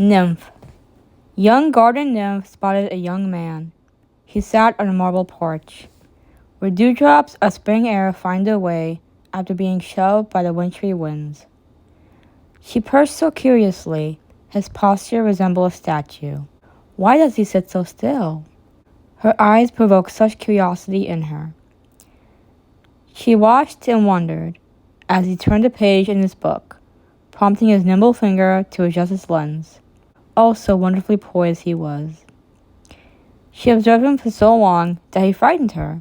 Nymph. Young garden nymph spotted a young man. He sat on a marble porch, where dewdrops of spring air find their way after being shoved by the wintry winds. She perched so curiously, his posture resembled a statue. Why does he sit so still? Her eyes provoked such curiosity in her. She watched and wondered as he turned a page in his book, prompting his nimble finger to adjust his lens. Oh, so wonderfully poised he was. She observed him for so long that he frightened her,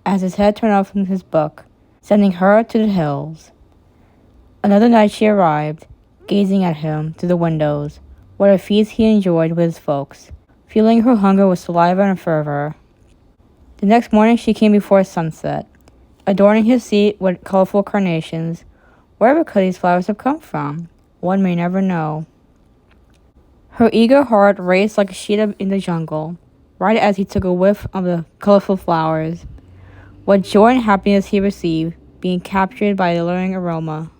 as his head turned off from his book, sending her to the hills. Another night she arrived, gazing at him through the windows, what a feast he enjoyed with his folks, fueling her hunger with saliva and fervor. The next morning she came before sunset, adorning his seat with colorful carnations. Wherever could these flowers have come from? One may never know. Her eager heart raced like a cheetah in the jungle, right as he took a whiff of the colorful flowers. What joy and happiness he received, being captured by the alluring aroma.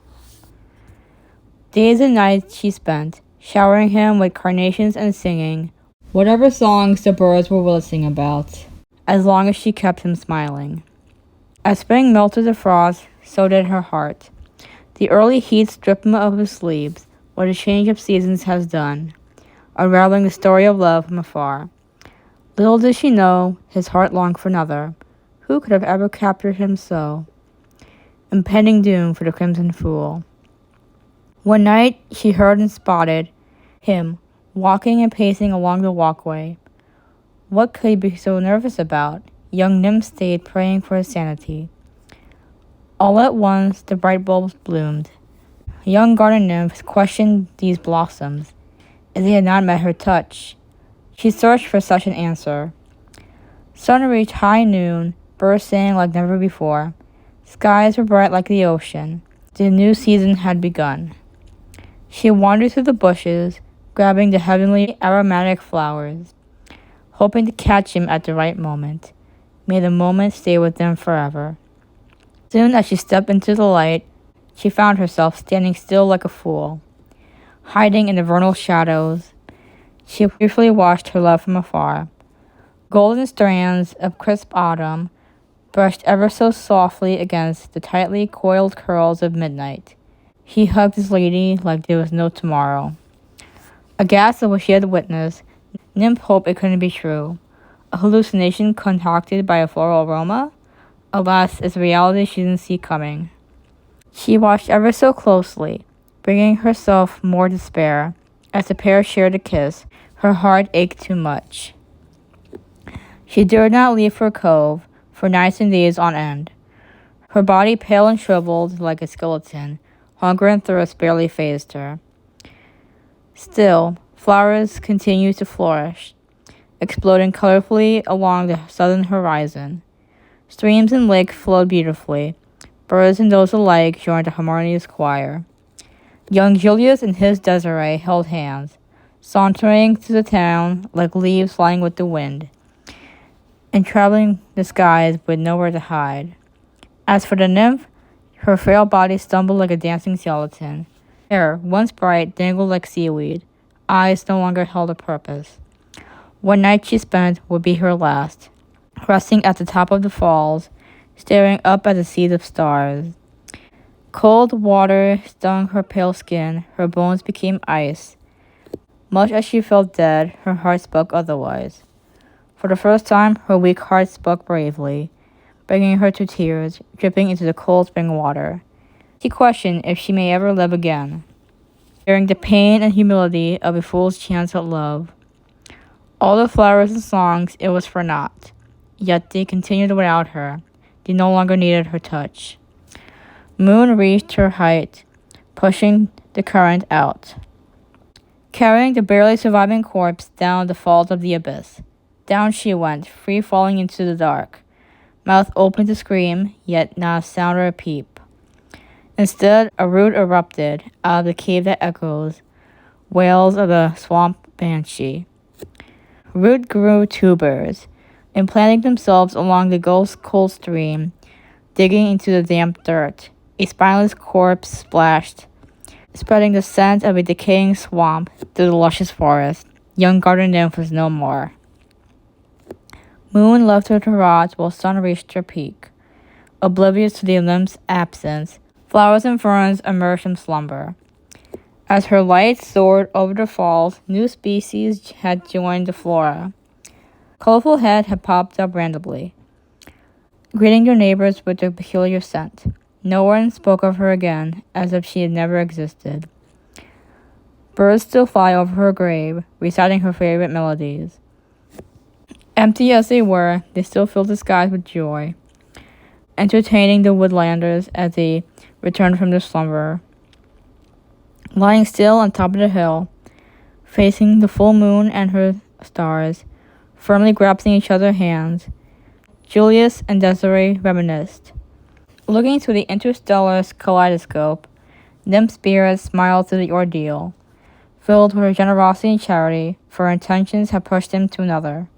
Days and nights she spent, showering him with carnations and singing whatever songs the birds were willing to sing about, as long as she kept him smiling. As spring melted the frost, so did her heart. The early heat stripped him of his sleeves, what a change of seasons has done, unraveling the story of love from afar. Little did she know, his heart longed for another. Who could have ever captured him so? Impending doom for the crimson fool. One night she heard and spotted him, walking and pacing along the walkway. What could he be so nervous about? Young Nymph stayed praying for his sanity. All at once the bright bulbs bloomed. Young garden nymphs questioned these blossoms, as they had not met her touch. She searched for such an answer. Sun reached high noon, birds sang like never before. Skies were bright like the ocean. The new season had begun. She wandered through the bushes, grabbing the heavenly aromatic flowers, hoping to catch him at the right moment. May the moment stay with them forever. Soon as she stepped into the light, she found herself standing still like a fool, hiding in the vernal shadows. She briefly watched her love from afar. Golden strands of crisp autumn brushed ever so softly against the tightly coiled curls of midnight. He hugged his lady like there was no tomorrow. Aghast at what she had witnessed, Nymph hoped it couldn't be true. A hallucination concocted by a floral aroma? Alas, it's a reality she didn't see coming. She watched ever so closely, bringing herself more despair. As the pair shared a kiss, her heart ached too much. She dared not leave her cove for nights and days on end. Her body pale and shriveled like a skeleton, hunger and thirst barely fazed her. Still, flowers continued to flourish, exploding colorfully along the southern horizon. Streams and lakes flowed beautifully. Birds and those alike joined the harmonious choir. Young Julius and his Desiree held hands, sauntering through the town like leaves flying with the wind, and traveling the skies with nowhere to hide. As for the nymph, her frail body stumbled like a dancing skeleton. Hair, once bright, dangled like seaweed. Eyes no longer held a purpose. One night she spent would be her last, resting at the top of the falls, staring up at the seas of stars. Cold water stung her pale skin, her bones became ice. Much as she felt dead, her heart spoke otherwise. For the first time, her weak heart spoke bravely, bringing her to tears, dripping into the cold spring water. She questioned if she may ever live again, bearing the pain and humility of a fool's chance at love. All the flowers and songs, it was for naught. Yet they continued without her. They no longer needed her touch. Moon reached her height, pushing the current out, carrying the barely surviving corpse down the falls of the abyss. Down she went, free falling into the dark, mouth open to scream, yet not a sound or a peep. Instead, a root erupted out of the cave that echoes, wails of the swamp banshee. Root grew tubers, implanting themselves along the ghost cold stream, digging into the damp dirt. A spineless corpse splashed, spreading the scent of a decaying swamp through the luscious forest. Young garden nymph was no more. Moon left her to rot while sun reached her peak. Oblivious to the nymph's absence, flowers and ferns emerged from slumber. As her light soared over the falls, new species had joined the flora. Colorful heads had popped up randomly, greeting their neighbors with a peculiar scent. No one spoke of her again, as if she had never existed. Birds still fly over her grave, reciting her favorite melodies. Empty as they were, they still filled the skies with joy, entertaining the woodlanders as they returned from their slumber. Lying still on top of the hill, facing the full moon and her stars, firmly grasping each other's hands, Julius and Desiree reminisced. Looking through the interstellar kaleidoscope, Nymph spirits smiled through the ordeal, filled with her generosity and charity, for her intentions had pushed him to another.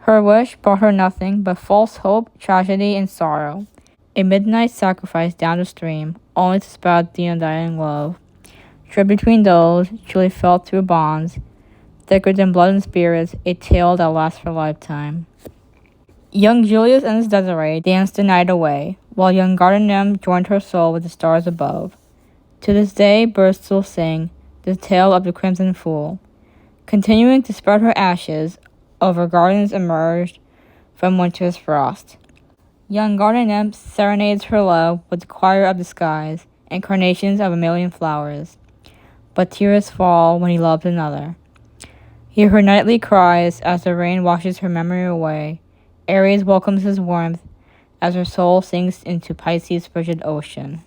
Her wish brought her nothing but false hope, tragedy, and sorrow. A midnight sacrifice down the stream, only to spout the undying love. Shared between those, truly felt through bonds, thicker than blood and spirits, a tale that lasts for a lifetime. Young Julius and his Desiree danced the night away, while young garden nymph joined her soul with the stars above. To this day, birds still sing the tale of the crimson fool, continuing to spread her ashes over gardens emerged from winter's frost. Young garden nymph serenades her love with the choir of the skies and carnations of a million flowers. But tears fall when he loves another. Hear her nightly cries as the rain washes her memory away. Aries welcomes his warmth as her soul sinks into Pisces' frigid ocean.